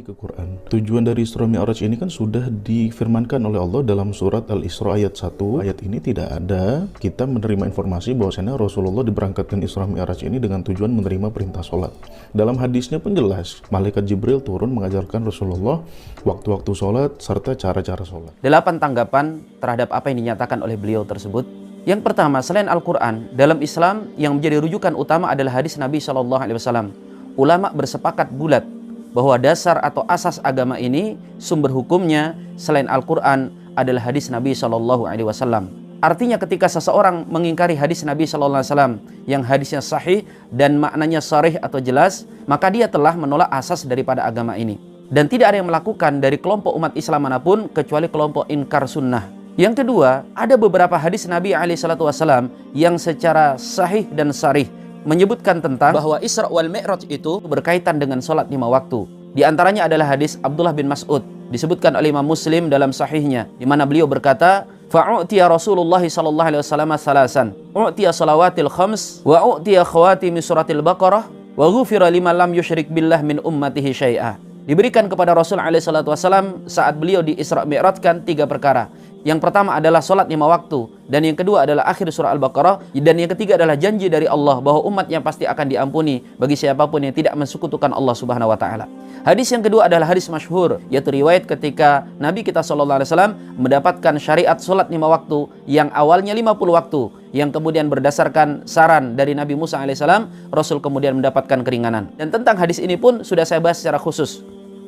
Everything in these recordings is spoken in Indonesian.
kembali ke Quran. Tujuan dari Isra Mi'raj ini kan sudah difirmankan oleh Allah dalam surat Al-Isra ayat 1. Ayat ini tidak ada kita menerima informasi bahwasanya Rasulullah diberangkatkan Isra Mi'raj ini dengan tujuan menerima perintah sholat. Dalam hadisnya pun jelas, Malaikat Jibril turun mengajarkan Rasulullah waktu-waktu sholat serta cara-cara sholat. 8 tanggapan terhadap apa yang dinyatakan oleh beliau tersebut. Yang pertama, selain Al-Quran, dalam Islam yang menjadi rujukan utama adalah hadis Nabi SAW. Ulama bersepakat bulat bahwa dasar atau asas agama ini sumber hukumnya selain Al-Quran adalah hadis Nabi SAW. Artinya ketika seseorang mengingkari hadis Nabi SAW yang hadisnya sahih dan maknanya sharih atau jelas, maka dia telah menolak asas daripada agama ini. Dan tidak ada yang melakukan dari kelompok umat Islam manapun kecuali kelompok inkar sunnah. Yang kedua, ada beberapa hadis Nabi SAW yang secara sahih dan sharih menyebutkan tentang bahwa Isra wal Mi'raj itu berkaitan dengan sholat 5 waktu. Di antaranya adalah hadis Abdullah bin Mas'ud, disebutkan oleh Imam Muslim dalam sahihnya, di mana beliau berkata, fa'u'tiya Rasulullah sallallahu alaihi wasallam salasan, u'tiya salawatil khams, wa u'tiya khawatimi suratil Baqarah, wa ghufira liman lam yusyrik billah min ummatihi syai'a. Diberikan kepada Rasul alaihi salatu wasallam saat beliau di Isra Mi'rajkan 3 perkara. Yang pertama adalah sholat 5 waktu, dan yang kedua adalah akhir surah Al-Baqarah, dan yang ketiga adalah janji dari Allah bahwa umatnya pasti akan diampuni bagi siapapun yang tidak mensekutukan Allah Subhanahu wa taala. Hadis yang kedua adalah hadis masyhur, yaitu riwayat ketika Nabi kita SAW mendapatkan syariat sholat 5 waktu yang awalnya 50 waktu, yang kemudian berdasarkan saran dari Nabi Musa alaihissalam, Rasul kemudian mendapatkan keringanan. Dan tentang hadis ini pun sudah saya bahas secara khusus.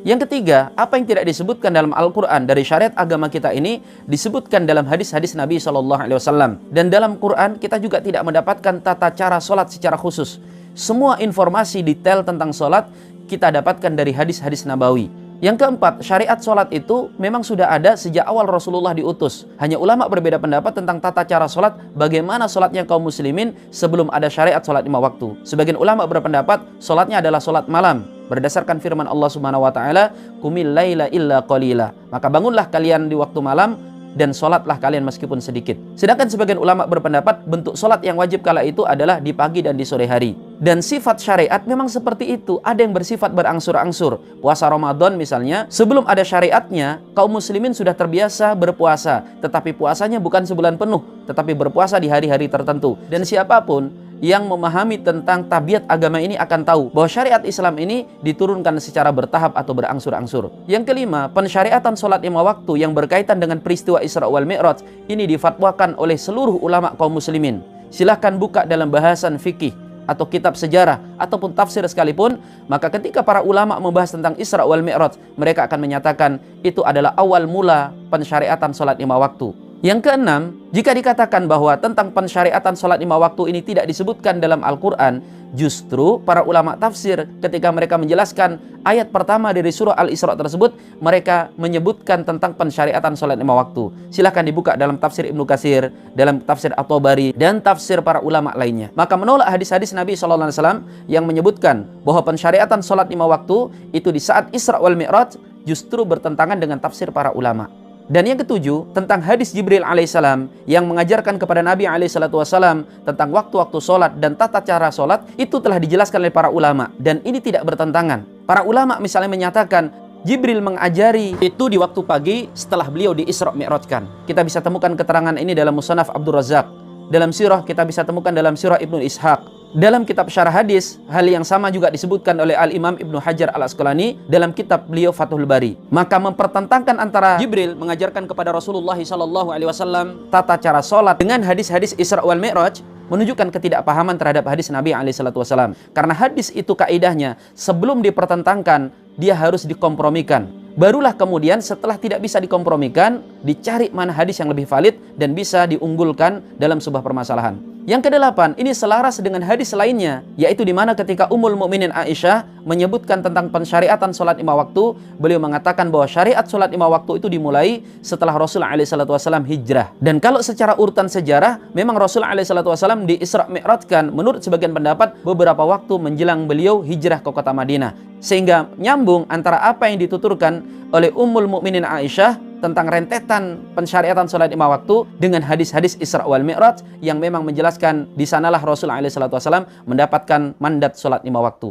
Yang ketiga, apa yang tidak disebutkan dalam Al-Quran dari syariat agama kita ini disebutkan dalam hadis-hadis Nabi SAW. Dan dalam Quran kita juga tidak mendapatkan tata cara sholat secara khusus. Semua informasi detail tentang sholat kita dapatkan dari hadis-hadis Nabawi. Yang keempat, syariat sholat itu memang sudah ada sejak awal Rasulullah diutus. Hanya ulama berbeda pendapat tentang tata cara sholat, bagaimana sholatnya kaum muslimin sebelum ada syariat sholat 5 waktu. Sebagian ulama berpendapat sholatnya adalah sholat malam, berdasarkan firman Allah Subhanahu wa taala, "Qumil laila illa qalila." Maka bangunlah kalian di waktu malam dan sholatlah kalian meskipun sedikit. Sedangkan sebagian ulama berpendapat bentuk sholat yang wajib kala itu adalah di pagi dan di sore hari. Dan sifat syariat memang seperti itu. Ada yang bersifat berangsur-angsur. Puasa Ramadan misalnya, sebelum ada syariatnya, kaum muslimin sudah terbiasa berpuasa. Tetapi puasanya bukan sebulan penuh, tetapi berpuasa di hari-hari tertentu. Dan siapapun yang memahami tentang tabiat agama ini akan tahu bahwa syariat Islam ini diturunkan secara bertahap atau berangsur-angsur. Yang kelima, pensyariatan sholat 5 waktu yang berkaitan dengan peristiwa Isra wal Mi'raj ini difatwakan oleh seluruh ulama kaum muslimin. Silahkan buka dalam bahasan fikih atau kitab sejarah ataupun tafsir sekalipun, maka ketika para ulama membahas tentang Isra wal Mi'raj, mereka akan menyatakan itu adalah awal mula pensyariatan sholat 5 waktu. Yang keenam, jika dikatakan bahwa tentang pensyariatan sholat 5 waktu ini tidak disebutkan dalam Al-Quran, justru para ulama tafsir ketika mereka menjelaskan ayat pertama dari surah Al-Isra tersebut, mereka menyebutkan tentang pensyariatan sholat 5 waktu. Silahkan dibuka dalam tafsir Ibnu Katsir, dalam tafsir At-Tabari, dan tafsir para ulama lainnya. Maka menolak hadis-hadis Nabi SAW yang menyebutkan bahwa pensyariatan sholat 5 waktu itu di saat Isra wal Mi'raj justru bertentangan dengan tafsir para ulama. Dan yang ketujuh, tentang hadis Jibril alaihissalam yang mengajarkan kepada Nabi alaihissalam tentang waktu-waktu sholat dan tata cara sholat, itu telah dijelaskan oleh para ulama. Dan ini tidak bertentangan. Para ulama misalnya menyatakan Jibril mengajari itu di waktu pagi setelah beliau di Isra Mi'rajkan. Kita bisa temukan keterangan ini dalam Musannaf Abdul Razak. Dalam sirah kita bisa temukan dalam sirah Ibnu Ishaq. Dalam kitab syarah hadis, hal yang sama juga disebutkan oleh Al-Imam Ibnu Hajar Al-Asqalani dalam kitab beliau Fathul Bari. Maka mempertentangkan antara Jibril mengajarkan kepada Rasulullah SAW tata cara sholat dengan hadis-hadis Isra wal Mi'raj menunjukkan ketidakpahaman terhadap hadis Nabi SAW. Karena hadis itu kaidahnya sebelum dipertentangkan, dia harus dikompromikan. Barulah kemudian setelah tidak bisa dikompromikan, dicari mana hadis yang lebih valid dan bisa diunggulkan dalam sebuah permasalahan. Yang kedelapan, ini selaras dengan hadis lainnya, yaitu di mana ketika Ummul Mukminin Aisyah menyebutkan tentang pensyariatan sholat 5 waktu, beliau mengatakan bahwa syariat sholat 5 waktu itu dimulai setelah Rasul SAW hijrah. Dan kalau secara urutan sejarah, memang Rasul SAW di Isra Mi'rajkan menurut sebagian pendapat beberapa waktu menjelang beliau hijrah ke kota Madinah. Sehingga nyambung antara apa yang dituturkan oleh Ummul Mukminin Aisyah tentang rentetan pensyariatan sholat 5 waktu dengan hadis-hadis Isra wal Mi'raj yang memang menjelaskan di sanalah Rasul SAW mendapatkan mandat sholat 5 waktu.